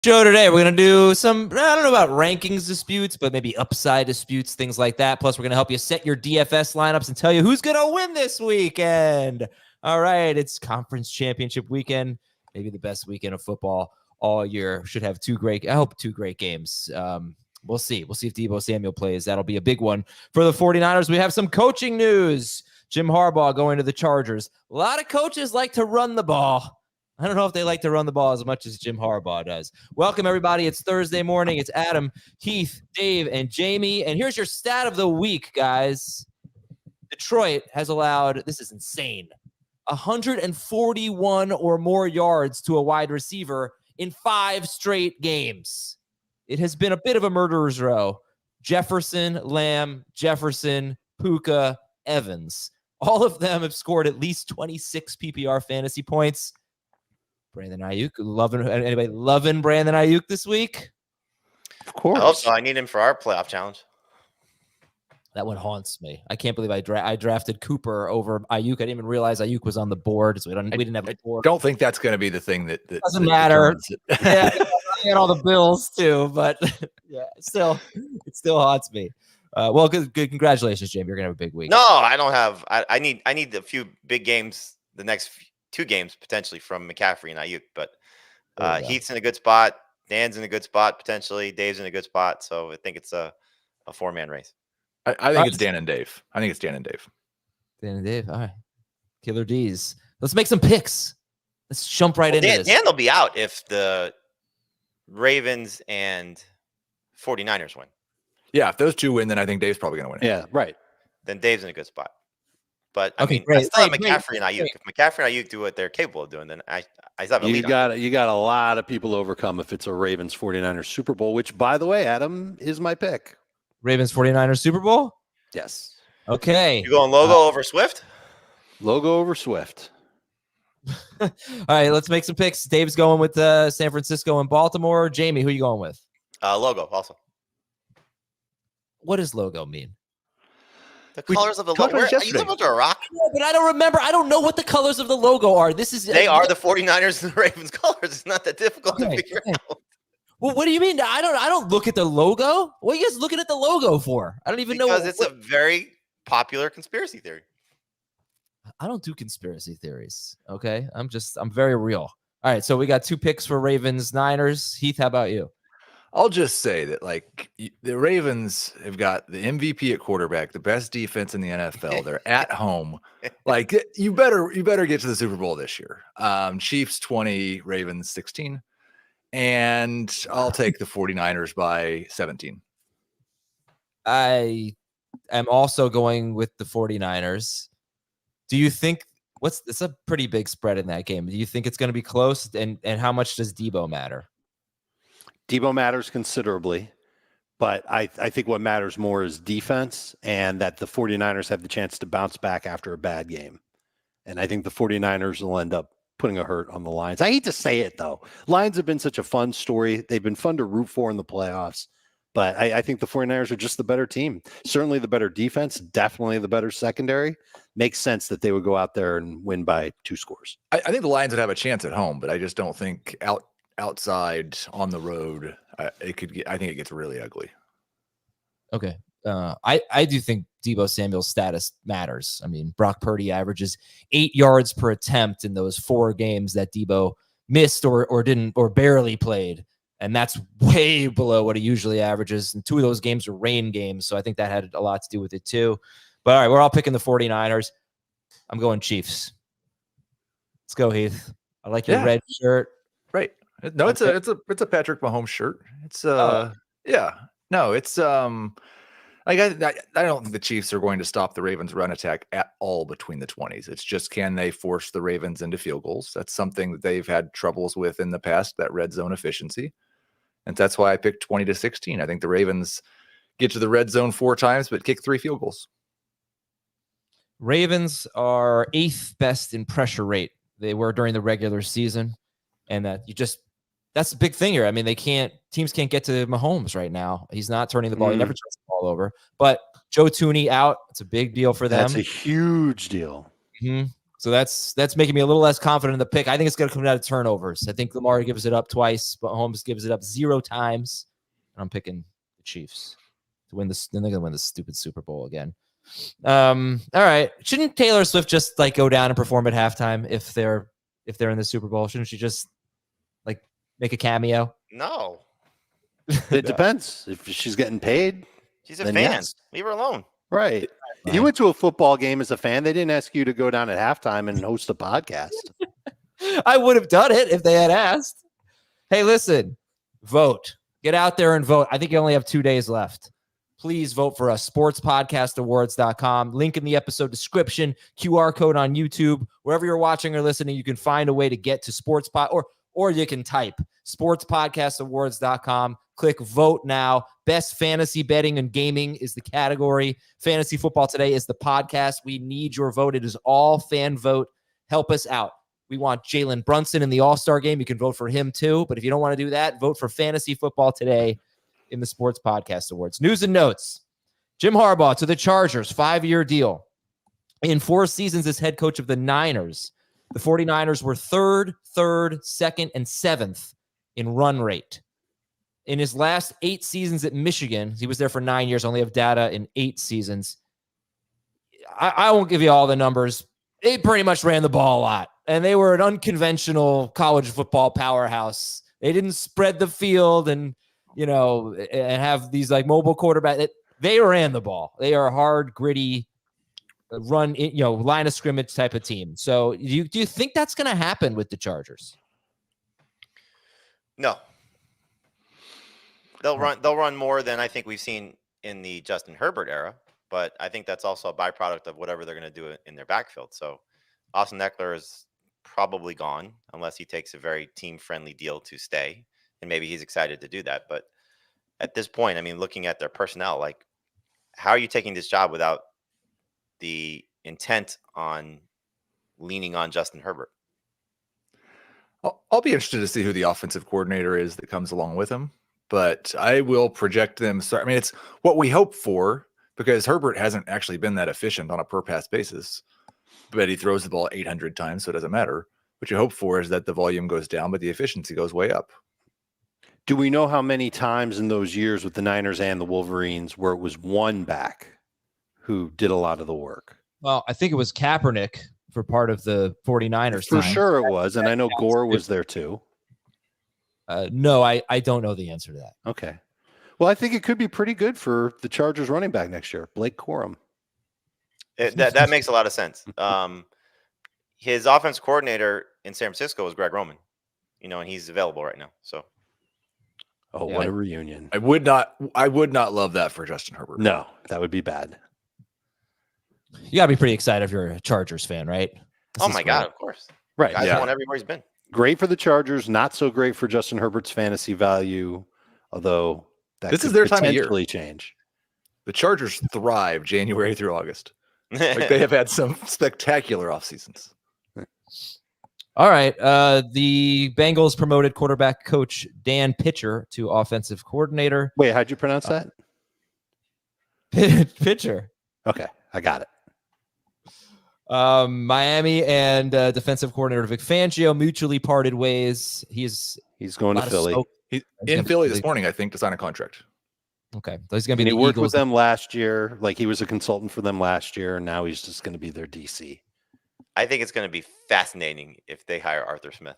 Show today, we're going to do some, I don't know about rankings disputes, but maybe upside disputes, things like that. Plus, we're going to help you set your DFS lineups and tell you who's going to win this weekend. All right, it's conference championship weekend, maybe the best weekend of football all year. Should have two great games. We'll see. We'll see if Deebo Samuel plays. That'll be a big one for the 49ers. We have some coaching news. Jim Harbaugh going to the Chargers. A lot of coaches like to run the ball. I don't know if they like to run the ball as much as Jim Harbaugh does. Welcome, everybody. It's Thursday morning. It's Adam, Heath, Dave, and Jamie. And here's your stat of the week, guys. Detroit has allowed, this is insane, 141 or more yards to a wide receiver in 5 straight games. It has been a bit of a murderer's row. Jefferson, Lamb, Jefferson, Puka, Evans. All of them have scored at least 26 PPR fantasy points. Brandon Ayuk, anybody loving Brandon Ayuk this week? Of course. I hope so. I need him for our playoff challenge. That one haunts me. I can't believe I drafted Cooper over Ayuk. I didn't even realize Ayuk was on the board, so we didn't have a board. I don't think that's going to be the thing that doesn't matter. Yeah, I got all the bills too, but yeah, it still haunts me. Well, good. Congratulations, Jamie. You're gonna have a big week. No, I don't have. I need a few big games. The next 2 games potentially from McCaffrey and Ayuk, but Heath's in a good spot. Dan's in a good spot potentially. Dave's in a good spot. So I think it's a 4-man race. I think it's Dan and Dave. Dan and Dave. All right. Killer D's. Let's make some picks. Let's jump right into this. Dan will be out if the Ravens and 49ers win. Yeah, if those 2 win, then I think Dave's probably going to win. Yeah, right. Then Dave's in a good spot. But I Okay, mean, great. I still have McCaffrey and Ayuk. If McCaffrey and Ayuk do what they're capable of doing, then I still have a lead. You got a lot of people to overcome if it's a Ravens 49ers Super Bowl, which, by the way, Adam, is my pick. Ravens 49ers Super Bowl? Yes. Okay. You going logo over Swift? Logo over Swift. All right, let's make some picks. Dave's going with San Francisco and Baltimore. Jamie, who are you going with? Logo also. What does logo mean? The colors of the logo. Are you living under a rock? No, but I don't remember. I don't know what the colors of the logo are. They are the 49ers and the Ravens colors. It's not that difficult to figure out. Well, what do you mean? I don't look at the logo. What are you guys looking at the logo for? I don't even know. Because it's a very popular conspiracy theory. I don't do conspiracy theories. Okay. I'm very real. All right. So we got 2 picks for Ravens, Niners. Heath, how about you? I'll just say that, the Ravens have got the MVP at quarterback, the best defense in the NFL. They're at home. You better get to the Super Bowl this year. Chiefs 20, Ravens 16. And I'll take the 49ers by 17. I am also going with the 49ers. Do you think it's a pretty big spread in that game? Do you think it's going to be close? And how much does Deebo matter? Deebo matters considerably, but I think what matters more is defense and that the 49ers have the chance to bounce back after a bad game. And I think the 49ers will end up putting a hurt on the Lions. I hate to say it, though. Lions have been such a fun story. They've been fun to root for in the playoffs. But I think the 49ers are just the better team. Certainly the better defense, definitely the better secondary. Makes sense that they would go out there and win by 2 scores. I think the Lions would have a chance at home, but I just don't think outside on the road, I think it gets really ugly. Okay. I do think Deebo Samuel's status matters. I mean, Brock Purdy averages 8 yards per attempt in those 4 games that Deebo missed or didn't or barely played. And that's way below what he usually averages. And 2 of those games are rain games. So I think that had a lot to do with it too. But all right, we're all picking the 49ers. I'm going Chiefs. Let's go, Heath. I like your red shirt. Right. No, it's a Patrick Mahomes shirt. It's yeah. No, it's I don't think the Chiefs are going to stop the Ravens run attack at all between the 20s. It's just, can they force the Ravens into field goals? That's something that they've had troubles with in the past, that red zone efficiency. And that's why I picked 20-16. I think the Ravens get to the red zone 4 times, but kick 3 field goals. Ravens are 8th best in pressure rate. They were during the regular season. And that's the big thing here. I mean, teams can't get to Mahomes right now. He's not turning the ball. He never turns the ball over. But Joe Tooney out. It's a big deal for them. That's a huge deal. Mm-hmm. So that's making me a little less confident in the pick. I think it's going to come down to turnovers. I think Lamar gives it up twice, but Holmes gives it up 0 times. And I'm picking the Chiefs to win this. Then they're going to win the stupid Super Bowl again. All right. Shouldn't Taylor Swift just like go down and perform at halftime if they're in the Super Bowl? Shouldn't she just like make a cameo? No. It depends. If she's getting paid, She's a then fan. yes. Leave her alone. Right. Right. You went to a football game as a fan. They didn't ask you to go down at halftime and host a podcast. I would have done it if they had asked. Hey, listen, vote. Get out there and vote. I think you only have 2 days left. Please vote for us. Sportspodcastawards.com. Link in the episode description. QR code on YouTube. Wherever you're watching or listening, you can find a way to get to or you can type sportspodcastawards.com. Click vote now. Best fantasy betting and gaming is the category. Fantasy Football Today is the podcast. We need your vote. It is all fan vote. Help us out. We want Jalen Brunson in the All-Star game. You can vote for him too. But if you don't want to do that, vote for Fantasy Football Today in the Sports Podcast Awards. News and notes. Jim Harbaugh to the Chargers, 5-year deal. In 4 seasons as head coach of the Niners, the 49ers were third, second, and 7th in run rate. In his last 8 seasons at Michigan, he was there for 9 years, only have data in 8 seasons. I won't give you all the numbers. They pretty much ran the ball a lot, and they were an unconventional college football powerhouse. They didn't spread the field and have these like mobile quarterback. They ran the ball. They are a hard, gritty, run, line of scrimmage type of team. So do you think that's going to happen with the Chargers? No. They'll run more than I think we've seen in the Justin Herbert era, but I think that's also a byproduct of whatever they're going to do in their backfield. So Austin Eckler is probably gone unless he takes a very team-friendly deal to stay, and maybe he's excited to do that. But at this point, I mean, looking at their personnel, like, how are you taking this job without the intent on leaning on Justin Herbert? I'll be interested to see who the offensive coordinator is that comes along with him, but I will project them. I mean, it's what we hope for, because Herbert hasn't actually been that efficient on a per pass basis, but he throws the ball 800 times, so it doesn't matter. What you hope for is that the volume goes down, but the efficiency goes way up. Do we know how many times in those years with the Niners and the Wolverines where it was one back who did a lot of the work? Well, I think it was Kaepernick for part of the 49ers. For sure it was, and I know Gore was there too. No, I don't know the answer to that. Okay. Well, I think it could be pretty good for the Chargers running back next year, Blake Corum. That makes a lot of sense. His offense coordinator in San Francisco was Greg Roman, and he's available right now. So, what a reunion! I would not love that for Justin Herbert. No, that would be bad. You gotta be pretty excited if you're a Chargers fan, right? Oh my God, of course. Right. Guy's won everywhere he's been. Great for the Chargers, not so great for Justin Herbert's fantasy value, although this is their time of year. Change. The Chargers thrive January through August. Like, they have had some spectacular off seasons. All right. The Bengals promoted quarterback coach Dan Pitcher to offensive coordinator. Wait, how'd you pronounce that? Pitcher. Okay, I got it. Miami and defensive coordinator Vic Fangio mutually parted ways. He's going to Philly. He's in Philly this morning, I think, to sign a contract. Okay, so he's going to be. He worked with them last year. Like, he was a consultant for them last year, and now he's just going to be their DC. I think it's going to be fascinating if they hire Arthur Smith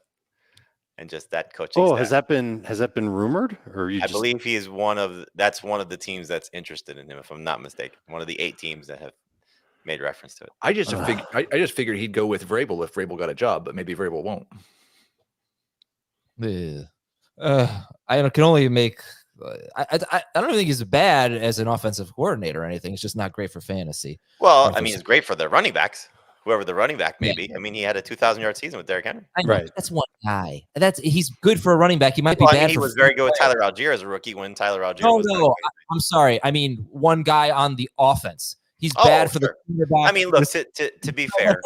and just that coaching. Oh, staff. has that been rumored, or I believe he is one of the teams that's interested in him, if I'm not mistaken. One of the 8 teams that have made reference to it. I just figured he'd go with Vrabel if Vrabel got a job, but maybe Vrabel won't. I can only make. I don't think he's bad as an offensive coordinator or anything. It's just not great for fantasy. Well, I mean, it's great for the running backs, whoever the running back may be. I mean, he had a 2,000-yard season with Derrick Henry. Right. That's one guy. He's good for a running back. He might be bad. He was very good with Tyler Algier as a rookie when Tyler Algier was. No, I'm sorry. I mean, one guy on the offense. He's bad for the quarterback. I mean, look, to be fair,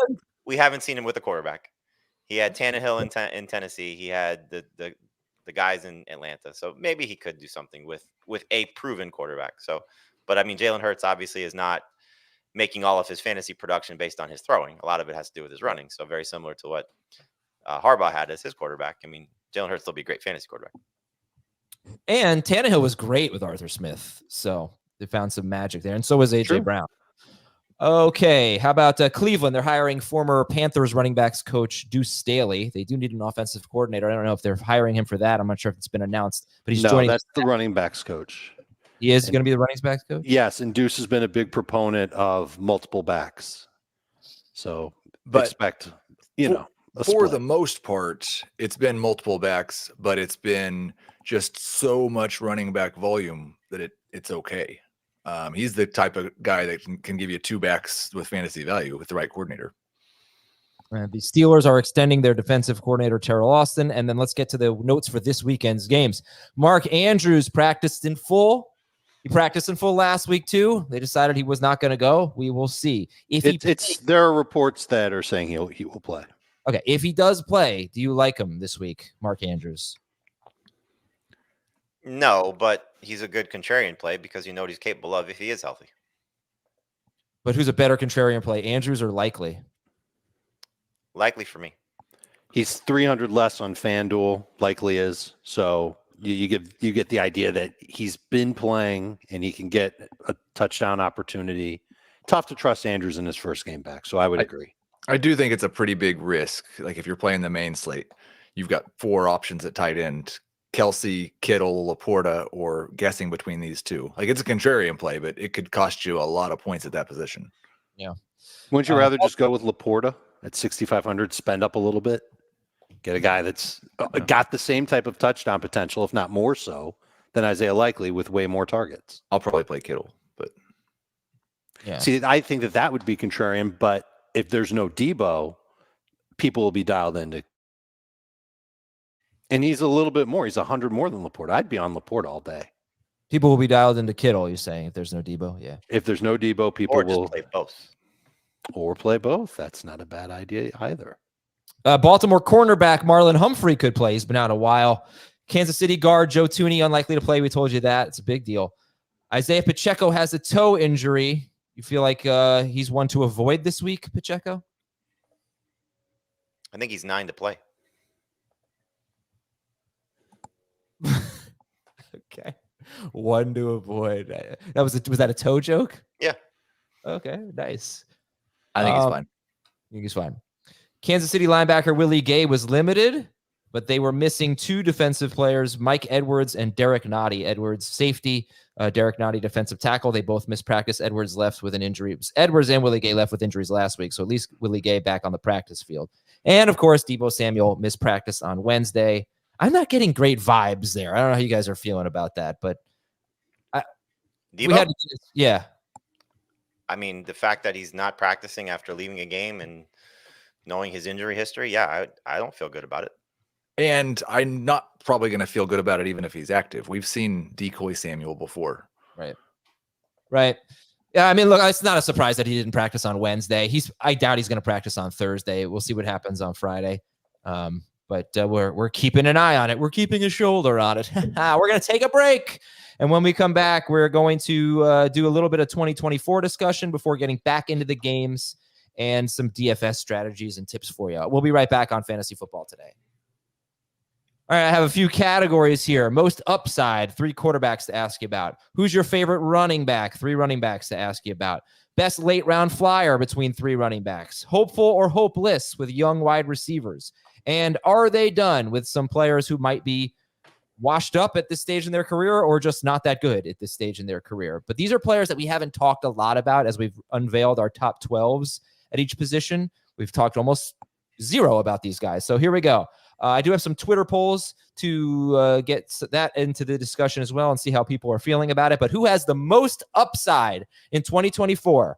we haven't seen him with a quarterback. He had Tannehill in Tennessee. He had the guys in Atlanta. So maybe he could do something with a proven quarterback. So, but I mean, Jalen Hurts obviously is not making all of his fantasy production based on his throwing. A lot of it has to do with his running. So very similar to what Harbaugh had as his quarterback. I mean, Jalen Hurts will be a great fantasy quarterback. And Tannehill was great with Arthur Smith. So they found some magic there. And so was A.J. Brown. Okay, how about Cleveland? They're hiring former Panthers running backs coach Deuce Staley. They do need an offensive coordinator. I don't know if they're hiring him for that. I'm not sure if it's been announced, but he's joining. That's the running backs coach. He is going to be the running backs coach? Yes, and Deuce has been a big proponent of multiple backs. So expect, for the most part, it's been multiple backs, but it's been just so much running back volume that it's okay. He's the type of guy that can give you 2 backs with fantasy value with the right coordinator. The Steelers are extending their defensive coordinator, Terrell Austin. And then let's get to the notes for this weekend's games. Mark Andrews practiced in full. He practiced in full last week, too. They decided he was not going to go. We will see. There are reports that are saying he will play. Okay, if he does play, do you like him this week, Mark Andrews? No, but he's a good contrarian play because you know what he's capable of if he is healthy. But who's a better contrarian play, Andrews or Likely? Likely for me. He's 300 less on FanDuel, Likely is. So you get the idea that he's been playing and he can get a touchdown opportunity. Tough to trust Andrews in his first game back. So I would agree. I do think it's a pretty big risk. Like if you're playing the main slate, you've got 4 options at tight end: Kelsey, Kittle, Laporta, or guessing between these 2. Like it's a contrarian play, but it could cost you a lot of points at that position. Yeah. Wouldn't you rather just go with Laporta at 6,500, spend up a little bit, get a guy that's got the same type of touchdown potential, if not more so, than Isaiah Likely with way more targets? I'll probably play Kittle, but yeah. See, I think that would be contrarian, but if there's no Debo, people will be dialed into. And he's a little bit more. He's 100 more than Laporta. I'd be on Laporta all day. People will be dialed into Kittle, you're saying, if there's no Debo? Yeah. If there's no Debo, people will play both. Or play both. That's not a bad idea either. Baltimore cornerback Marlon Humphrey could play. He's been out a while. Kansas City guard Joe Thuney, unlikely to play. We told you that. It's a big deal. Isaiah Pacheco has a toe injury. You feel like he's one to avoid this week, Pacheco? I think he's 9 to play. Okay. One to avoid. Was that a toe joke? Yeah. Okay, nice. I think he's fine. I think he's fine. Kansas City linebacker Willie Gay was limited, but they were missing 2 defensive players, Mike Edwards and Derek Nottie. Edwards, safety. Derek Nottie, defensive tackle. They both missed practice. Edwards left with an injury. Edwards and Willie Gay left with injuries last week, so at least Willie Gay back on the practice field. And, of course, Deebo Samuel missed practice on Wednesday. I'm not getting great vibes there. I don't know how you guys are feeling about that, but Deebo? Yeah. I mean, the fact that he's not practicing after leaving a game and knowing his injury history, I don't feel good about it. And I'm not probably going to feel good about it even if he's active. We've seen decoy Samuel before. Right. Yeah, I mean, look, it's not a surprise that he didn't practice on Wednesday. I doubt he's going to practice on Thursday. We'll see what happens on Friday. But we're keeping an eye on it. We're keeping a shoulder on it. We're going to take a break. And when we come back, we're going to do a little bit of 2024 discussion before getting back into the games and some DFS strategies and tips for you. We'll be right back on Fantasy Football Today. All right, I have a few categories here. Most upside, 3 quarterbacks to ask you about. Who's your favorite running back? 3 running backs to ask you about. Best late round flyer between 3 running backs. Hopeful or hopeless with young wide receivers. And are they done with some players who might be washed up at this stage in their career or just not that good at this stage in their career? But these are players that we haven't talked a lot about as we've unveiled our top 12s at each position. We've talked almost 0 about these guys. So here we go. I do have some Twitter polls to get that into the discussion as well and see how people are feeling about it. But who has the most upside in 2024?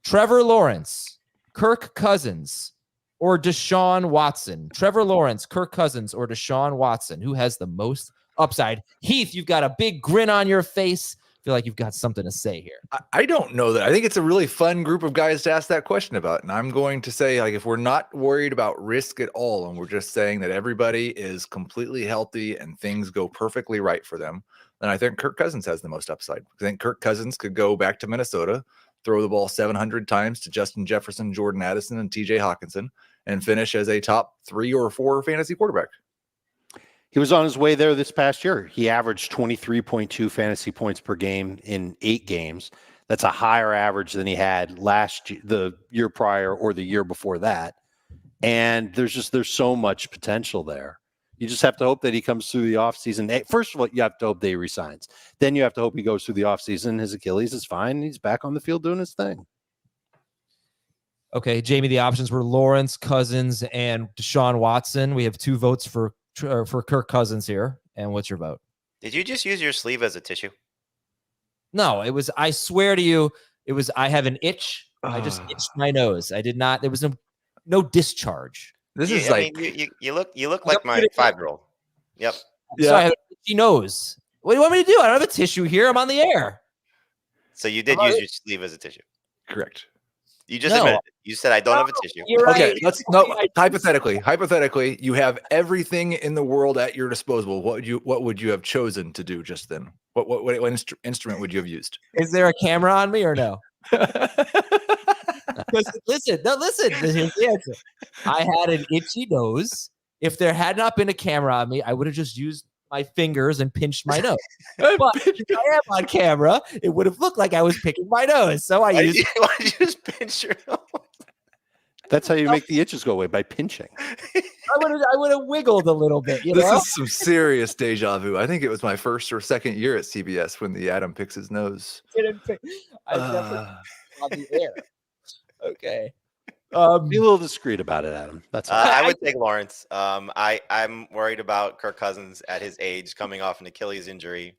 Trevor Lawrence, Kirk Cousins, or Deshaun Watson? Trevor Lawrence, Kirk Cousins, or Deshaun Watson? Who has the most upside? Heath, you've got a big grin on your face. I feel like you've got something to say here. I don't know that. I think it's a really fun group of guys to ask that question about. And I'm going to say, like, if we're not worried about risk at all, and we're just saying that everybody is completely healthy and things go perfectly right for them, then I think Kirk Cousins has the most upside. I think Kirk Cousins could go back to Minnesota, throw the ball 700 times to Justin Jefferson, Jordan Addison, and TJ Hawkinson, and finish as a top 3 or 4 fantasy quarterback. He was on his way there this past year. He averaged 23.2 fantasy points per game in 8 games. That's a higher average than he had the year prior or the year before that. And there's so much potential there. You just have to hope that he comes through the offseason. First of all, you have to hope that he resigns. Then you have to hope he goes through the offseason. His Achilles is fine. And he's back on the field doing his thing. Okay, Jamie, the options were Lawrence, Cousins, and Deshaun Watson. We have 2 votes for Kirk Cousins here. And what's your vote? Did you just use your sleeve as a tissue? No, it was, I swear to you, it was, I have an itch. I just itched my nose. I did not, there was no discharge. This is I like, mean, you look like my 5-year-old. Yep. yeah. So I have an itchy nose. What do you want me to do? I don't have a tissue here. I'm on the air. So you did use your sleeve as a tissue. Correct. You just admitted it. You said I don't have a tissue. You're Okay, right. hypothetically, you have everything in the world at your disposal. What would you have chosen to do just then? What instrument would you have used? Is there a camera on me or no? Listen. Here's the answer. I had an itchy nose. If there had not been a camera on me, I would have just used my fingers and pinched my nose. But if I am on camera, it would have looked like I was picking my nose. So I used. Why did you just pinch your nose? That's how you make the itches go away, by pinching. I would have wiggled a little bit. This is some serious deja vu. I think it was my first or second year at CBS when the Adam picks his nose. I definitely on the air. Okay. Be a little discreet about it, Adam. That's all. I would take Lawrence. I'm worried about Kirk Cousins at his age, coming off an Achilles injury.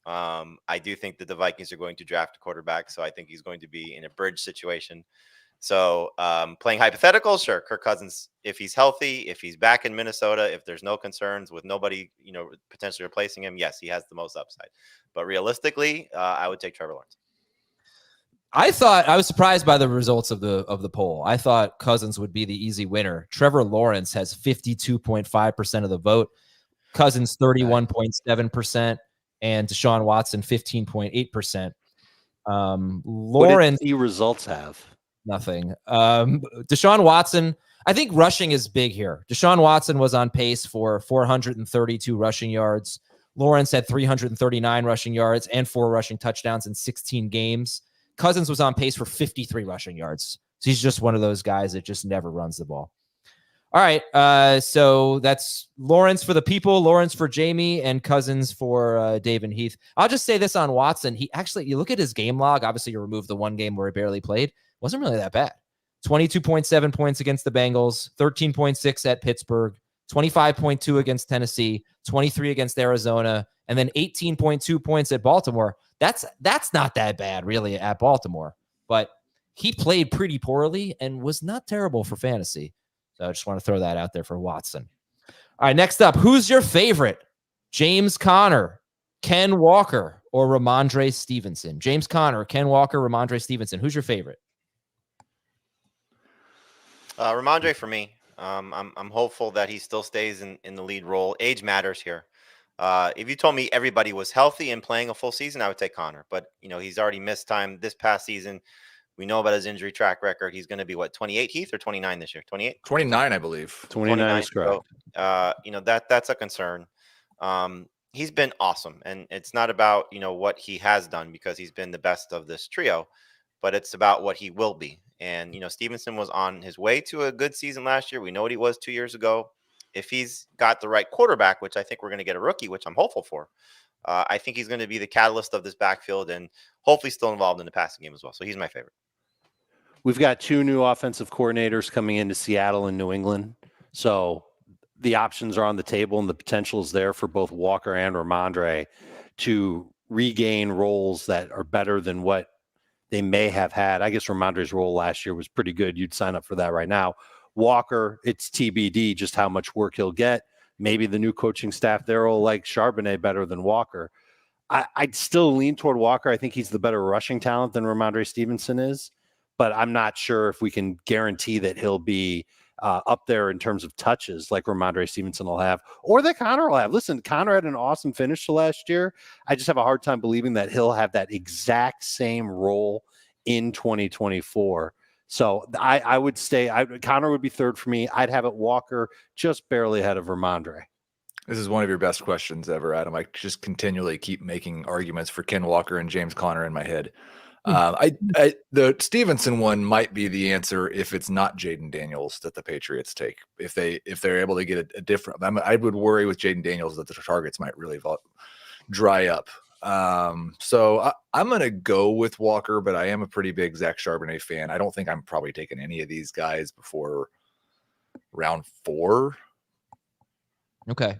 I do think that the Vikings are going to draft a quarterback, so I think he's going to be in a bridge situation. So playing hypothetical, sure, Kirk Cousins, if he's healthy, if he's back in Minnesota, if there's no concerns with nobody, potentially replacing him, yes, he has the most upside. But realistically, I would take Trevor Lawrence. I was surprised by the results of the poll. I thought Cousins would be the easy winner. Trevor Lawrence has 52.5% of the vote, Cousins 31.7%, and Deshaun Watson 15.8%. Lawrence, what did the results have? Nothing. Deshaun Watson, I think rushing is big here. Deshaun Watson was on pace for 432 rushing yards. Lawrence had 339 rushing yards and 4 rushing touchdowns in 16 games. Cousins was on pace for 53 rushing yards. So he's just one of those guys that just never runs the ball. All right. So that's Lawrence for the people, Lawrence for Jamie, and Cousins for Dave and Heath. I'll just say this on Watson. You look at his game log. Obviously, you remove the one game where he barely played. Wasn't really that bad. 22.7 points against the Bengals, 13.6 at Pittsburgh, 25.2 against Tennessee, 23 against Arizona, and then 18.2 points at Baltimore. That's not that bad, really, at Baltimore. But he played pretty poorly and was not terrible for fantasy. So I just want to throw that out there for Watson. All right, next up, who's your favorite? James Conner, Ken Walker, or Ramondre Stevenson? James Conner, Ken Walker, Ramondre Stevenson. Who's your favorite? Ramondre for me. I'm hopeful that he still stays in the lead role. Age matters here. If you told me everybody was healthy and playing a full season, I would take Conner. But he's already missed time this past season. We know about his injury track record. He's going to be 28, Heath, or 29 this year? 28? 29, I believe. 29 is correct. So, that's a concern. He's been awesome, and it's not about what he has done, because he's been the best of this trio, but it's about what he will be. And Stevenson was on his way to a good season last year. We know what he was 2 years ago. If he's got the right quarterback, which I think we're going to get a rookie, which I'm hopeful for, I think he's going to be the catalyst of this backfield and hopefully still involved in the passing game as well. So he's my favorite. We've got 2 new offensive coordinators coming into Seattle and New England. So the options are on the table, and the potential is there for both Walker and Ramondre to regain roles that are better than what they may have had. I guess Ramondre's role last year was pretty good. You'd sign up for that right now. Walker, it's TBD just how much work he'll get. Maybe the new coaching staff there will like Charbonnet better than Walker. I'd still lean toward Walker. I think he's the better rushing talent than Ramondre Stevenson is, but I'm not sure if we can guarantee that he'll be up there in terms of touches like Ramondre Stevenson will have, or that Conner will have. Listen, Conner had an awesome finish to last year. I just have a hard time believing that he'll have that exact same role in 2024. So I would stay. Connor would be third for me. I'd have it Walker just barely ahead of Ramondre. This is one of your best questions ever, Adam. I just continually keep making arguments for Ken Walker and James Conner in my head. The Stevenson one might be the answer if it's not Jaden Daniels that the Patriots take. If they're able to get a different, I would worry with Jaden Daniels that the targets might really dry up. So I'm going to go with Walker, but I am a pretty big Zach Charbonnet fan. I don't think I'm probably taking any of these guys before round 4. Okay.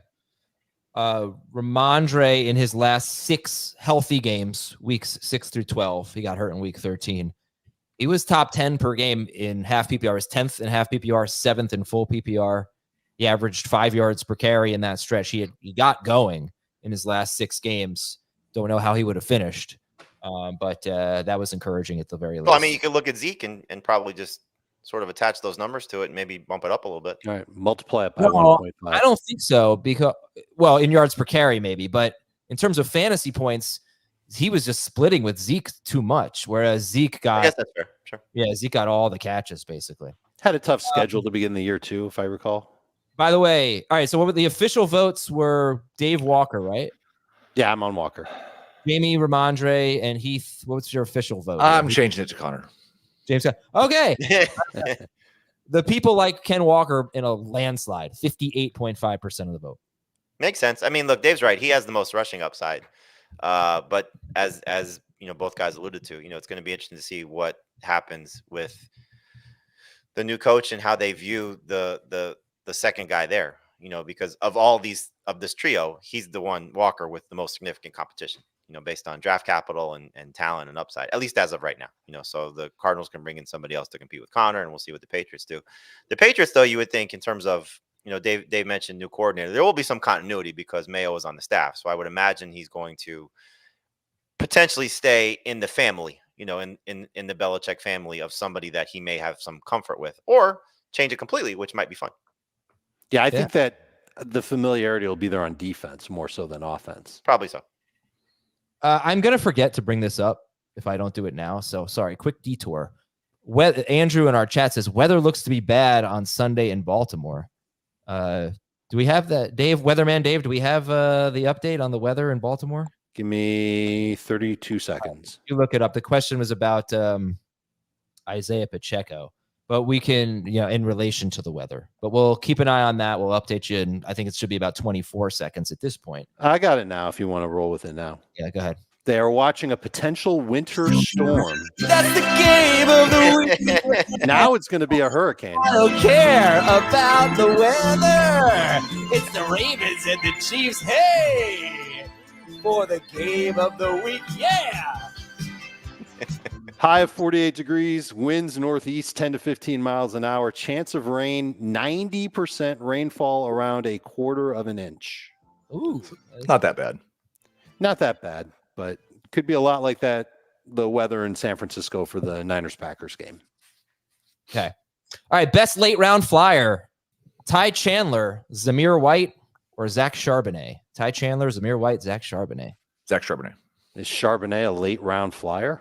Ramondre in his last 6 healthy games, weeks 6 through 12, he got hurt in week 13. He was top 10 per game in half PPR, was 10th in half PPR, 7th in full PPR. He averaged 5 yards per carry in that stretch. He got going in his last 6 games. Don't know how he would have finished, but that was encouraging at the very least. Well, I mean, you could look at Zeke and probably just sort of attach those numbers to it and maybe bump it up a little bit. All right, multiply it by 1.5. I don't think so because, well, in yards per carry maybe, but in terms of fantasy points, he was just splitting with Zeke too much, whereas Zeke got. I guess that's fair. Sure. Yeah, Zeke got all the catches basically. Had a tough schedule to begin the year too, if I recall. By the way, all right. So what were the official votes? Were Dave Walker, right? Yeah, I'm on Walker. Jamie, Ramondre, and Heath. What's your official vote? I'm changing it to Connor. James. Okay. The people like Ken Walker in a landslide, 58.5% of the vote. Makes sense. I mean, look, Dave's right. He has the most rushing upside. But as you know, both guys alluded to, you know, it's going to be interesting to see what happens with the new coach and how they view the second guy there. You know, because of this trio, he's the one, Walker, with the most significant competition. You know, based on draft capital and talent and upside, at least as of right now. You know, so the Cardinals can bring in somebody else to compete with Connor, and we'll see what the Patriots do. The Patriots, though, you would think in terms of, you know, Dave mentioned new coordinator. There will be some continuity because Mayo is on the staff, so I would imagine he's going to potentially stay in the family, you know, in the Belichick family of somebody that he may have some comfort with, or change it completely, which might be fun. Yeah, I think that the familiarity will be there on defense more so than offense. Probably so. I'm going to forget to bring this up if I don't do it now. So sorry, quick detour. Andrew in our chat says weather looks to be bad on Sunday in Baltimore. Do we have that? Weatherman Dave, do we have the update on the weather in Baltimore? Give me 32 seconds. You look it up. The question was about Isaiah Pacheco, but we can, you know, in relation to the weather. But we'll keep an eye on that. We'll update you, and I think it should be about 24 seconds at this point. I got it now if you want to roll with it now. Yeah, go ahead. They are watching a potential winter storm. That's the game of the week. Now it's going to be a hurricane. I don't care about the weather. It's the Ravens and the Chiefs. Hey, for the game of the week. Yeah. High of 48 degrees, winds northeast 10 to 15 miles an hour, chance of rain, 90% rainfall around 1/4 inch. Ooh, Not that bad. Not that bad, but could be a lot like that, the weather in San Francisco for the Niners-Packers game. okay. All right, best late round flyer. Ty Chandler, Zamir White, or Zach Charbonnet? Ty Chandler, Zamir White, Zach Charbonnet. Zach Charbonnet. Is Charbonnet a late round flyer?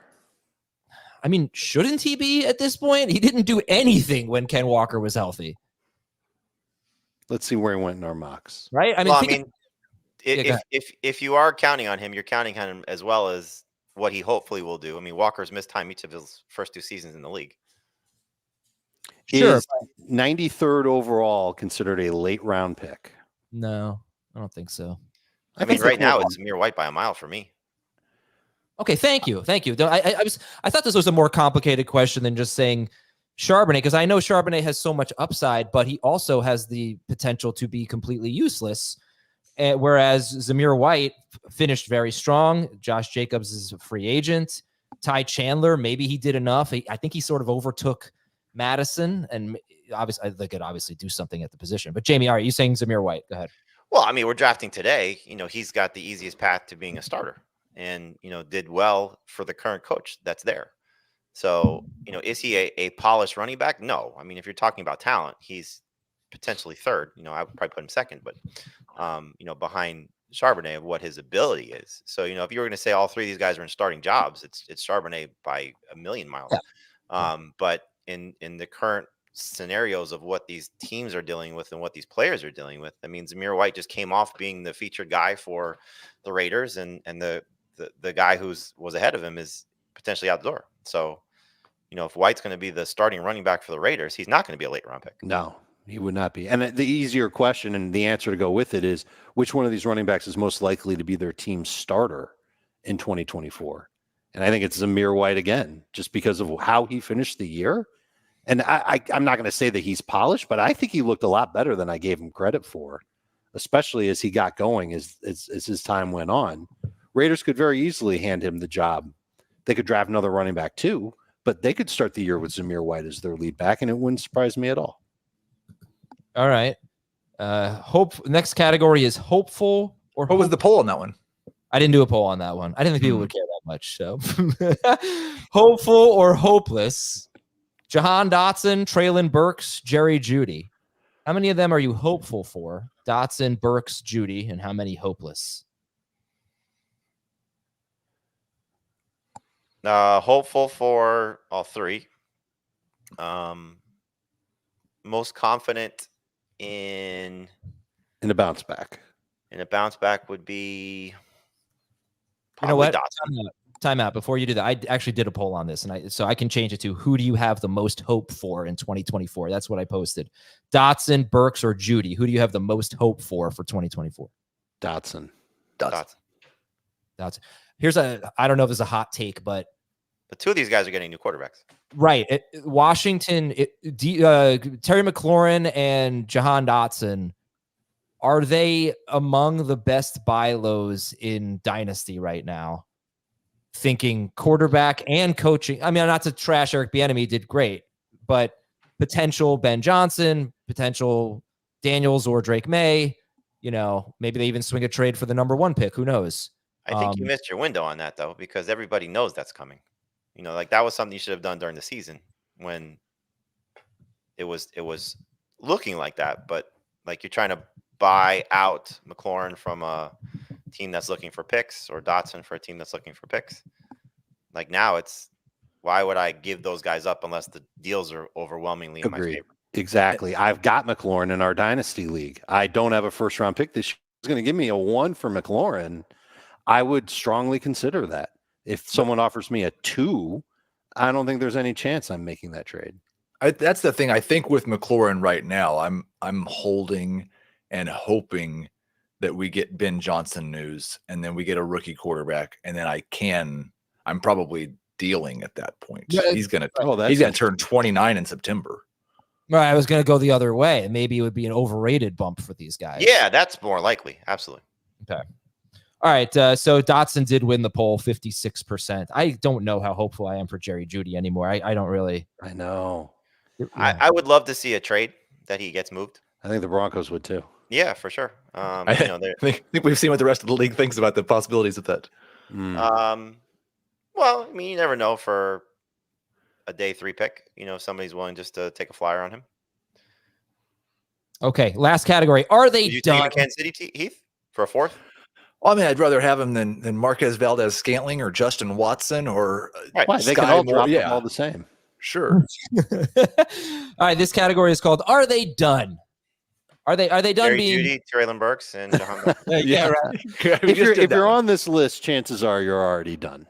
I mean, shouldn't he be at this point? He didn't do anything when Ken Walker was healthy. Let's see where he went in our mocks. Right? I mean, well, if you are counting on him, you're counting on him as well as what he hopefully will do. I mean, Walker's missed time each of his first 2 seasons in the league. Sure. Is 93rd overall considered a late round pick? No, I don't think so. I mean, right now it's Zamir White by a mile for me. Okay, thank you. I thought this was a more complicated question than just saying Charbonnet, because I know Charbonnet has so much upside, but he also has the potential to be completely useless. Whereas Zamir White finished very strong. Josh Jacobs is a free agent. Ty Chandler, maybe he did enough. I think he sort of overtook Madison, and obviously they could obviously do something at the position. But Jamie, are you saying Zamir White? Go ahead. Well, I mean, we're drafting today. You know, he's got the easiest path to being a starter, and you know, did well for the current coach that's there. So, you know, is he a polished running back? No. I mean, if you're talking about talent, he's potentially third. You know, I would probably put him second, but you know, behind Charbonnet of what his ability is. So, if you were going to say all three of these guys are in starting jobs, it's Charbonnet by a million miles. Yeah. But in the current scenarios of what these teams are dealing with and what these players are dealing with, I mean, Zamir White just came off being the featured guy for the Raiders, and the guy was ahead of him is potentially out the door. So, if White's going to be the starting running back for the Raiders, he's not going to be a late round pick. No, he would not be. And the easier question and the answer to go with it is, which one of these running backs is most likely to be their team's starter in 2024? And I think it's Zamir White again, just because of how he finished the year. And I'm not going to say that he's polished, but I think he looked a lot better than I gave him credit for, especially as he got going as his time went on. Raiders could very easily hand him the job. They could draft another running back too, but they could start the year with Zamir White as their lead back, and it wouldn't surprise me at all. All right. Next category is hopeful or What was the poll on that one? I didn't do a poll on that one. I didn't think people would care that much. So hopeful or hopeless. Jahan Dotson, Traylon Burks, Jerry Jeudy. How many of them are you hopeful for? Dotson, Burks, Jeudy, and how many hopeless? Hopeful for all three. Most confident in a bounce back. In a bounce back would be You know what? Dotson. Time out. Before you do that, I actually did a poll on this, and so I can change it to who do you have the most hope for in 2024? That's what I posted. Dotson, Burks, or Jeudy. Who do you have the most hope for 2024? Dotson. Here's I don't know if it's a hot take, but two of these guys are getting new quarterbacks. Right. Washington, Terry McLaurin and Jahan Dotson, are they among the best buy lows in Dynasty right now? Thinking quarterback and coaching. I mean, not to trash Eric Bieniemy, he did great, but potential Ben Johnson, potential Daniels or Drake May, maybe they even swing a trade for the number 1 pick. Who knows? I think you missed your window on that, though, because everybody knows that's coming. Like that was something you should have done during the season when it was looking like that. But like you're trying to buy out McLaurin from a team that's looking for picks or Dotson for a team that's looking for picks. Like now it's, why would I give those guys up unless the deals are overwhelmingly in my favor? Exactly. I've got McLaurin in our Dynasty League. I don't have a first round pick this year. It's going to give me a 1 for McLaurin. I would strongly consider that. If someone offers me a 2, I don't think there's any chance I'm making that trade. That's the thing. I think with McLaurin right now, I'm holding and hoping that we get Ben Johnson news, and then we get a rookie quarterback, and then I'm probably dealing at that point. Yeah, he's gonna turn 29 in September. Right, I was gonna go the other way. Maybe it would be an overrated bump for these guys. Yeah, that's more likely. Absolutely. Okay. All right, so Dotson did win the poll, 56%. I don't know how hopeful I am for Jerry Jeudy anymore. I don't really. I know. Yeah. I would love to see a trade that he gets moved. I think the Broncos would too. Yeah, for sure. I think we've seen what the rest of the league thinks about the possibilities of that. Well, I mean, you never know for a day 3 pick. If somebody's willing just to take a flyer on him. Okay, last category. Are they done? Take Kansas City, Heath, for a 4th? Well, I mean, I'd rather have him than Marquez Valdez-Scantling or Justin Watson or Why? They can all drop them all the same. Sure. All right, this category is called "Are they done?" Are they done Jerry being? Jeudy, Traylon Burks, and Jahan. Yeah, right. If you're on this list, chances are you're already done.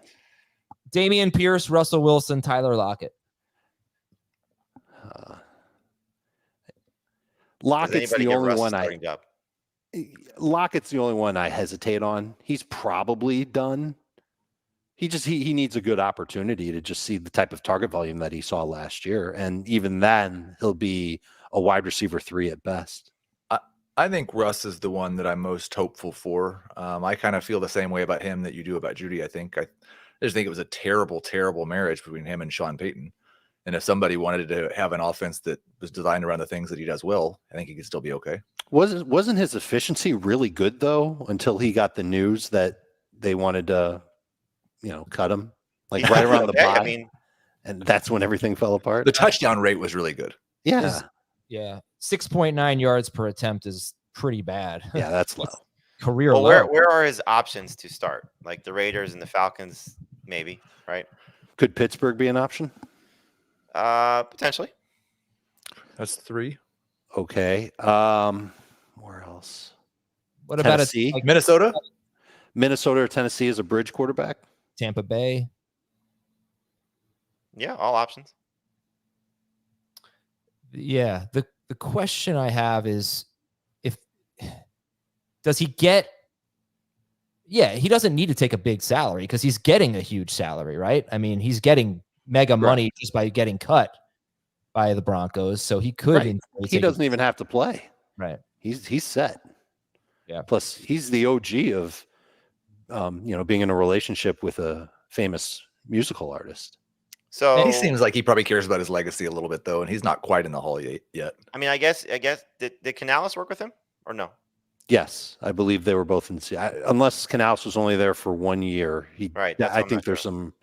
Damian Pierce, Russell Wilson, Tyler Lockett. Lockett's the only one Lockett's the only one I hesitate on. He's probably done. He needs a good opportunity to just see the type of target volume that he saw last year. And even then, he'll be a wide receiver 3 at best. I think Russ is the one that I'm most hopeful for. I kind of feel the same way about him that you do about Jeudy. I just think it was a terrible, terrible marriage between him and Sean Payton. And if somebody wanted to have an offense that was designed around the things that he does well, I think he could still be okay. Wasn't his efficiency really good though until he got the news that they wanted to, cut him right around the bye? And that's when everything fell apart. The touchdown rate was really good. Yeah. 6.9 yards per attempt is pretty bad. Yeah, that's low. career Well, low. where are his options to start? Like the Raiders and the Falcons, maybe, right? Could Pittsburgh be an option? Potentially. That's 3. Okay. Where else? What about Tennessee? like Minnesota? Minnesota or Tennessee as a bridge quarterback? Tampa Bay? Yeah, all options. Yeah. The question I have is does he get? Yeah, he doesn't need to take a big salary because he's getting a huge salary, right? I mean, he's getting mega money just by getting cut by the Broncos, so he could. Right. He doesn't even have to play. Right. He's set. Yeah. Plus, he's the OG of, being in a relationship with a famous musical artist. So He seems like he probably cares about his legacy a little bit, though, and he's not quite in the hall yet. I mean, I guess did Canales work with him or no? Yes, I believe they were both in. Unless Canales was only there for 1 year. Right. I think there's some.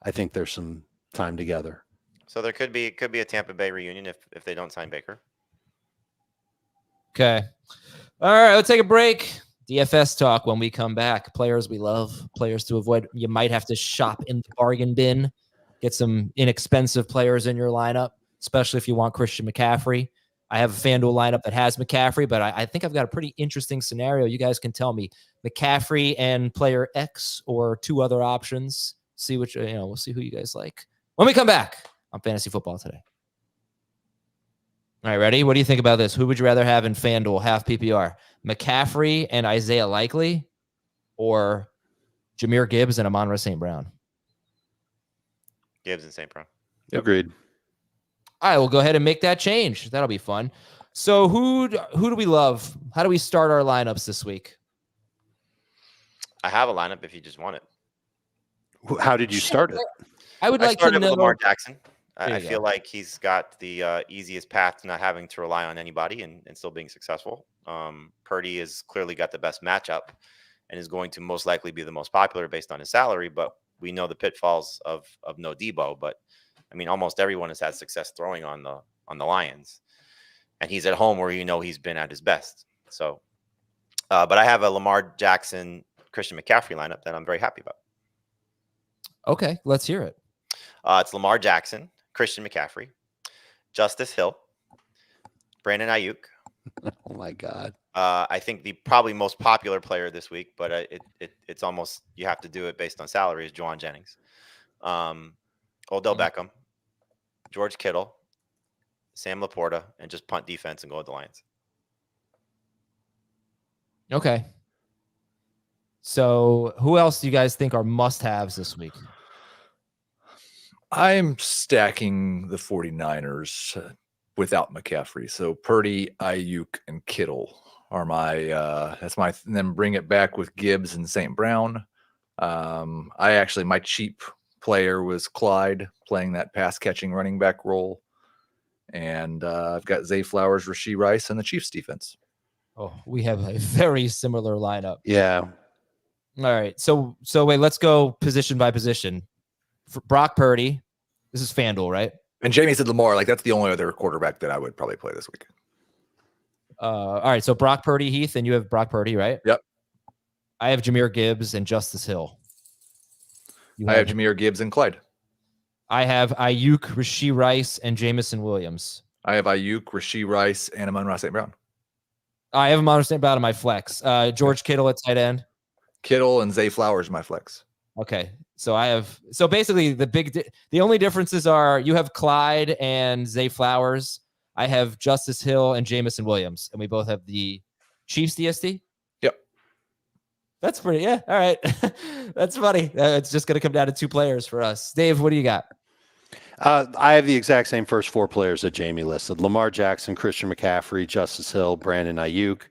I think there's some time together. So there could be a Tampa Bay reunion if they don't sign Baker. Okay. All right, let's take a break. DFS talk when we come back. Players we love, players to avoid. You might have to shop in the bargain bin, get some inexpensive players in your lineup, especially if you want Christian McCaffrey. I have a FanDuel lineup that has McCaffrey, but I think I've got a pretty interesting scenario. You guys can tell me McCaffrey and player X or 2 other options. See which, we'll see who you guys like when we come back on Fantasy Football Today. All right, ready? What do you think about this? Who would you rather have in FanDuel half PPR? McCaffrey and Isaiah Likely or Jahmyr Gibbs and Amon-Ra St. Brown? Gibbs and St. Brown. Yep. Agreed. All right, we'll go ahead and make that change. That'll be fun. So who do we love? How do we start our lineups this week? I have a lineup if you just want it. How did you start it? I would like to started with know. Lamar Jackson. There I you feel go. like he's got the easiest path to not having to rely on anybody and still being successful. Purdy has clearly got the best matchup and is going to most likely be the most popular based on his salary, but we know the pitfalls of no Debo. But I mean, almost everyone has had success throwing on the Lions, and he's at home where he's been at his best. So, but I have a Lamar Jackson, Christian McCaffrey lineup that I'm very happy about. Okay, let's hear it. It's Lamar Jackson, Christian McCaffrey, Justice Hill, Brandon Ayuk. Oh my God. I think the probably most popular player this week, but it's almost you have to do it based on salary is Juwan Jennings, Odell Beckham, George Kittle, Sam Laporta, and just punt defense and go with the Lions. Okay. So who else do you guys think are must-haves this week? I'm stacking the 49ers without McCaffrey. So Purdy, Ayuk, and Kittle are and then bring it back with Gibbs and St. Brown. My cheap player was Clyde playing that pass catching running back role. And I've got Zay Flowers, Rashee Rice, and the Chiefs defense. Oh, we have a very similar lineup. Yeah. All right. So wait, let's go position by position. For Brock Purdy, this is FanDuel, right? And Jamie said Lamar, like that's the only other quarterback that I would probably play this week. All right. So Brock Purdy, Heath, and you have Brock Purdy, right? Yep. I have Jahmyr Gibbs and Justice Hill. I have Jahmyr Gibbs and Clyde. I have Ayuk, Rashee Rice, and Jamison Williams. I have Ayuk, Rashee Rice, and Amon-Ra St. Brown. I have Amon-Ra St. Brown in my flex. George Kittle at tight end. Kittle and Zay Flowers, my flex. Okay. So basically the only differences are you have Clyde and Zay Flowers. I have Justice Hill and Jamison Williams, and we both have the Chiefs DST. Yep. That's pretty, yeah. All right. That's funny. It's just going to come down to 2 players for us. Dave, what do you got? I have the exact same first 4 players that Jamie listed. Lamar Jackson, Christian McCaffrey, Justice Hill, Brandon Ayuk.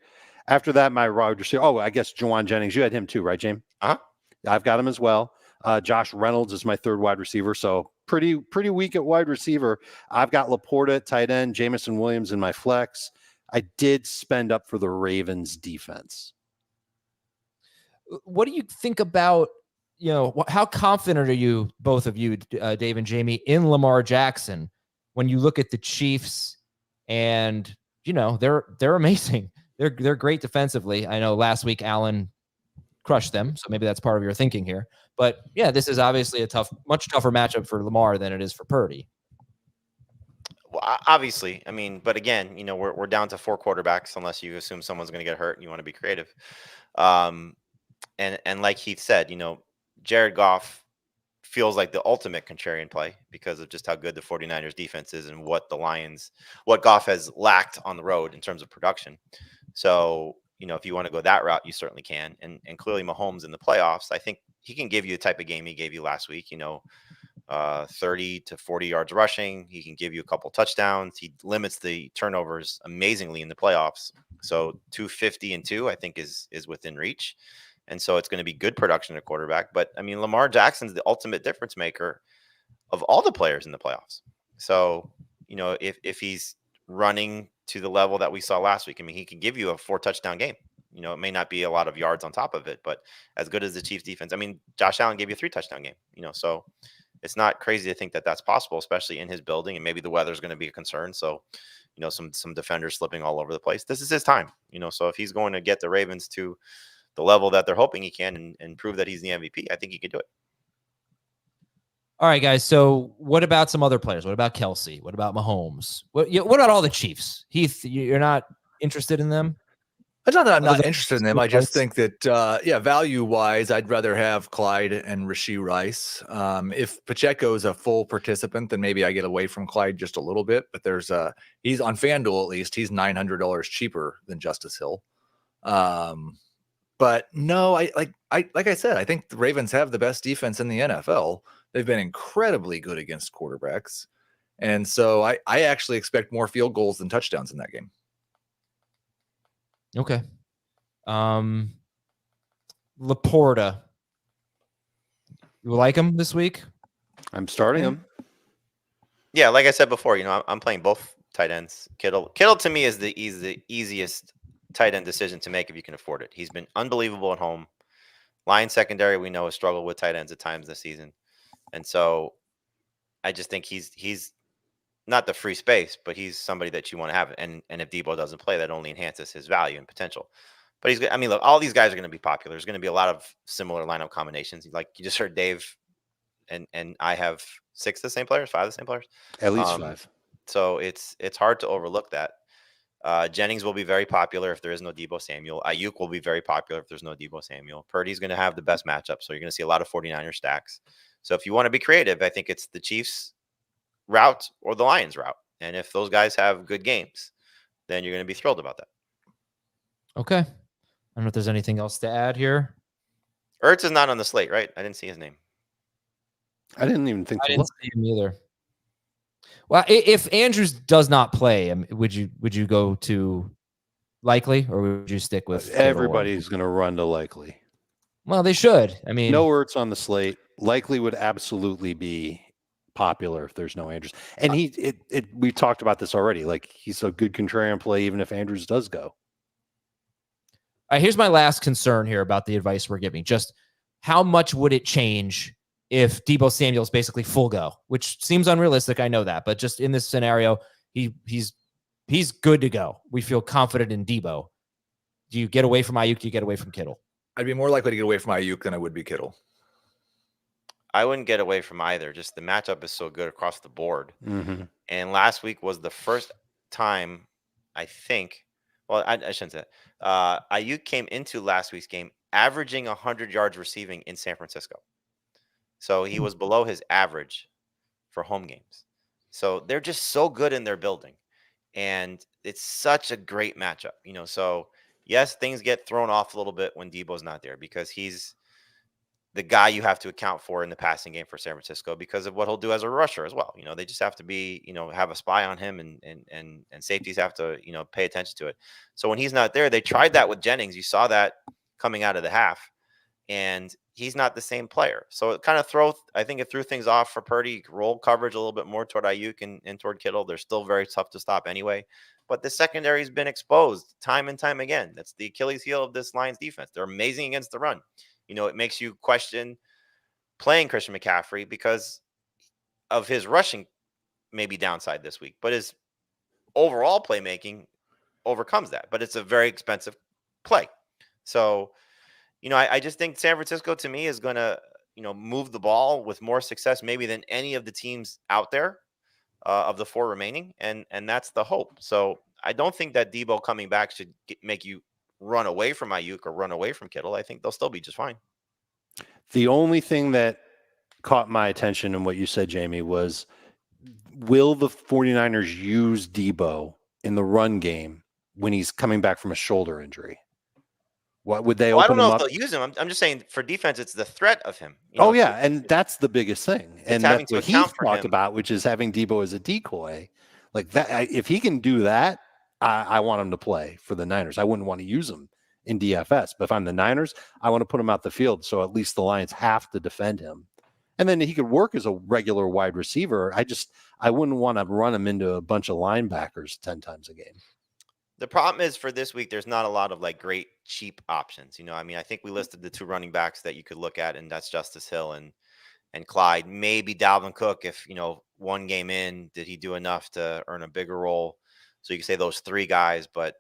After that, my wide receiver. Oh, I guess Juwan Jennings. You had him too, right, James? Uh-huh. I've got him as well. Josh Reynolds is my 3rd wide receiver. So pretty weak at wide receiver. I've got Laporta at tight end, Jamison Williams in my flex. I did spend up for the Ravens defense. What do you think about, how confident are you, both of you, Dave and Jamie, in Lamar Jackson when you look at the Chiefs and, they're amazing. they're great defensively. I know last week Allen crushed them, so maybe that's part of your thinking here. But yeah, this is obviously a much tougher matchup for Lamar than it is for Purdy. Well, obviously, I mean, but again, we're down to 4 quarterbacks unless you assume someone's going to get hurt and you want to be creative. And like Heath said, Jared Goff feels like the ultimate contrarian play because of just how good the 49ers defense is and what Goff has lacked on the road in terms of production. So, if you want to go that route, you certainly can. And clearly Mahomes in the playoffs, I think he can give you the type of game he gave you last week, 30 to 40 yards rushing. He can give you a couple touchdowns. He limits the turnovers amazingly in the playoffs. So 250 and 2, I think is within reach. And so it's going to be good production at quarterback. But I mean, Lamar Jackson's the ultimate difference maker of all the players in the playoffs. So, if he's running to the level that we saw last week, I mean, he can give you a 4 touchdown game. It may not be a lot of yards on top of it, but as good as the Chiefs defense, I mean, Josh Allen gave you a 3 touchdown game, so it's not crazy to think that that's possible, especially in his building. And maybe the weather's going to be a concern. So, some defenders slipping all over the place. This is his time, so if he's going to get the Ravens to the level that they're hoping he can and prove that he's the MVP, I think he could do it. All right, guys. So what about some other players? What about Kelsey? What about Mahomes? What about all the Chiefs? Heath, you're not interested in them? It's not that I'm not interested in them. I just think that, value-wise, I'd rather have Clyde and Rashee Rice. If Pacheco is a full participant, then maybe I get away from Clyde just a little bit. But he's on FanDuel at least. He's $900 cheaper than Justice Hill. But no, like I said, I think the Ravens have the best defense in the NFL. They've been incredibly good against quarterbacks. And so I actually expect more field goals than touchdowns in that game. Okay. Laporta. You like him this week? I'm starting him. Yeah, like I said before, I'm playing both tight ends. Kittle to me is the easiest tight end decision to make if you can afford it. He's been unbelievable at home. Lions secondary, we know, has struggled with tight ends at times this season. And so I just think he's not the free space, but he's somebody that you want to have. And if Debo doesn't play, that only enhances his value and potential. But look, all these guys are going to be popular. There's going to be a lot of similar lineup combinations. Like you just heard Dave and I have 6 of the same players, 5 of the same players. At least 5. So it's hard to overlook that. Jennings will be very popular if there is no Debo Samuel. Ayuk will be very popular if there's no Debo Samuel. Purdy's going to have the best matchup, so you're going to see a lot of 49er stacks. So if you want to be creative, I think it's the Chiefs route or the Lions route. And if those guys have good games, then you're going to be thrilled about that. Okay. I don't know if there's anything else to add here. Ertz is not on the slate, right? I didn't see his name. I didn't even think I didn't see him either. Well, if Andrews does not play, would you go to likely, or would you stick with everybody's going to run to likely? Well, they should. I mean, no Ertz on the slate. Likely would absolutely be popular if there's no Andrews. And we talked about this already. Like, he's a good contrarian play even if Andrews does go. All right, here's my last concern here about the advice we're giving. Just how much would it change if Debo Samuel's basically full go, which seems unrealistic. I know that, but just in this scenario, he's good to go. We feel confident in Debo. Do you get away from Ayuk? Do you get away from Kittle? I'd be more likely to get away from Ayuk than I would be Kittle. I wouldn't get away from either. Just the matchup is so good across the board. Mm-hmm. And last week was the first time, I think, well, I shouldn't say that. Ayuk came into last week's game averaging 100 yards receiving in San Francisco. So he was below his average for home games. So they're just so good in their building. And it's such a great matchup, So yes, things get thrown off a little bit when Debo's not there because he's the guy you have to account for in the passing game for San Francisco because of what he'll do as a rusher as well. They just have to be, have a spy on him and safeties have to, pay attention to it. So when he's not there, they tried that with Jennings. You saw that coming out of the half. And he's not the same player. So it kind of threw things off for Purdy. Roll coverage a little bit more toward Ayuk and toward Kittle. They're still very tough to stop anyway. But the secondary has been exposed time and time again. That's the Achilles heel of this Lions defense. They're amazing against the run. It makes you question playing Christian McCaffrey because of his rushing maybe downside this week. But his overall playmaking overcomes that, but it's a very expensive play. So, I just think San Francisco to me is going to, move the ball with more success maybe than any of the teams out there of the 4 remaining. And that's the hope. So I don't think that Debo coming back should make you run away from Ayuk or run away from Kittle. I think they'll still be just fine. The only thing that caught my attention in what you said, Jamie, was will the 49ers use Debo in the run game when he's coming back from a shoulder injury? What would they open I don't know him if up? they'll use him. I'm just saying for defense, it's the threat of him. And that's the biggest thing. And that's what he's talked him. about, which is having Debo as a decoy. Like that, if he can do that, I want him to play for the Niners. I wouldn't want to use him in DFS, but if I'm the Niners, I want to put him out the field so at least the Lions have to defend him. And then he could work as a regular wide receiver. I wouldn't want to run him into a bunch of linebackers 10 times a game. The problem is for this week, there's not a lot of great cheap options. I think we listed the 2 running backs that you could look at, and that's Justice Hill and Clyde. Maybe Dalvin Cook, if, 1 game in, did he do enough to earn a bigger role? So you can say those 3 guys, but,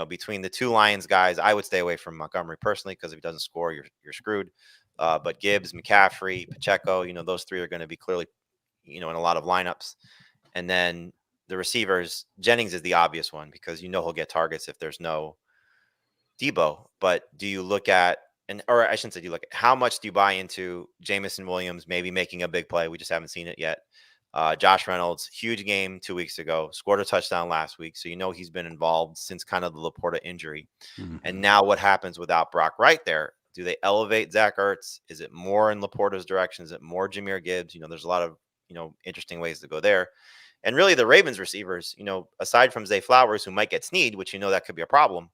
between the 2 Lions guys, I would stay away from Montgomery personally, because if he doesn't score, you're screwed. But Gibbs, McCaffrey, Pacheco, those 3 are going to be clearly, in a lot of lineups. And then the receivers, Jennings is the obvious one because he'll get targets if there's no Debo. But do you look at, or I shouldn't say do you look at, how much do you buy into Jamison Williams maybe making a big play? We just haven't seen it yet. Josh Reynolds, huge game 2 weeks ago, scored a touchdown last week. So he's been involved since kind of the Laporta injury. Mm-hmm. And now what happens without Brock right there? Do they elevate Zach Ertz? Is it more in Laporta's direction? Is it more Jahmyr Gibbs? There's a lot of, interesting ways to go there. And really the Ravens receivers, aside from Zay Flowers, who might get Snead, which that could be a problem,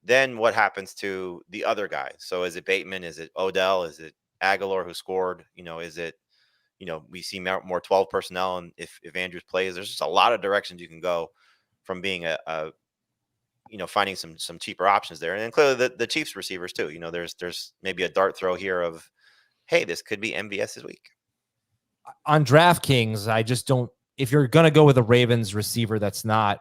then what happens to the other guys? So is it Bateman? Is it Odell? Is it Aguilar who scored? Is it, we see more 12 personnel, and if Andrews plays, there's just a lot of directions you can go from being finding some cheaper options there. And then clearly the Chiefs receivers too. There's maybe a dart throw here of, hey, this could be MVS this week. On DraftKings, I just don't. If you're going to go with a Ravens receiver that's not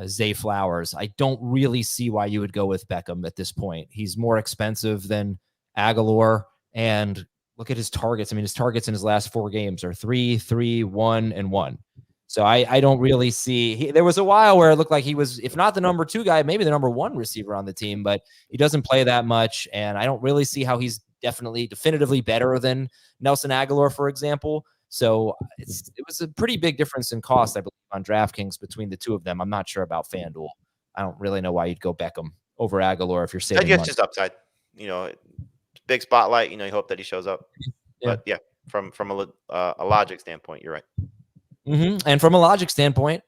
Zay Flowers, I don't really see why you would go with Beckham at this point. He's more expensive than Aguilar, and look at his targets. His targets in his last 4 games are 3, 3, 1, and 1. So I don't really see. There was a while where it looked like he was, if not the number 2 guy, maybe the number 1 receiver on the team, but he doesn't play that much, and I don't really see how he's definitively better than Nelson Aguilar, for example. So it was a pretty big difference in cost, I believe, on DraftKings between the 2 of them. I'm not sure about FanDuel. I don't really know why you'd go Beckham over Aguilar if you're saving money. It's just upside. Big spotlight. You hope that he shows up. Yeah. But yeah, from a logic standpoint, you're right. Mm-hmm. And from a logic standpoint,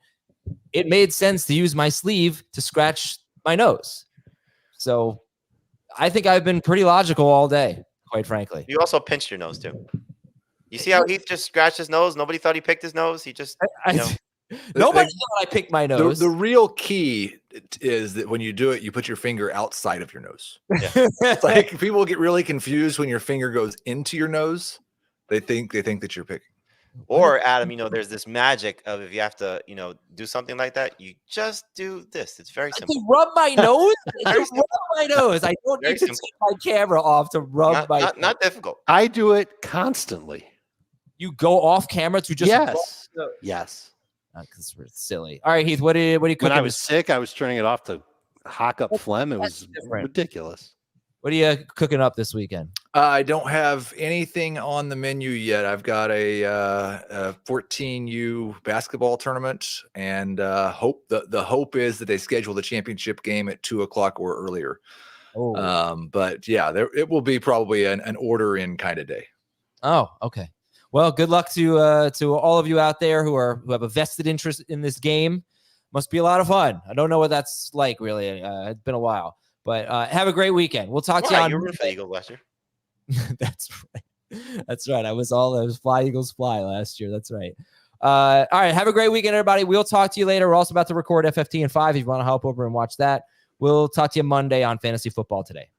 it made sense to use my sleeve to scratch my nose. So I think I've been pretty logical all day, quite frankly. You also pinched your nose too. You see how he just scratched his nose? Nobody thought he picked his nose. He just, Nobody thought I picked my nose. The real key is that when you do it, you put your finger outside of your nose. Yeah. It's like people get really confused when your finger goes into your nose. They think that you're picking. Or Adam, there's this magic of if you have to, do something like that, you just do this. It's very simple. I can rub my nose. I don't need to take my camera off to rub not difficult. I do it constantly. You go off camera to just yes. Because we're silly. All right, Heath. What do you cook? When I was sick, I was turning it off to hock up phlegm. It was ridiculous. What are you cooking up this weekend? I don't have anything on the menu yet. I've got a 14U basketball tournament, and the hope is that they schedule the championship game at 2:00 or earlier. But yeah, it will be probably an order in kind of day. Oh, okay. Well, good luck to all of you out there who have a vested interest in this game. Must be a lot of fun. I don't know what that's like, really. It's been a while. But have a great weekend. We'll talk to you on. You were rooting for the Eagles last year. That's right. That's right. I was fly Eagles fly last year. That's right. All right. Have a great weekend, everybody. We'll talk to you later. We're also about to record FFT in 5 if you want to hop over and watch that. We'll talk to you Monday on Fantasy Football Today.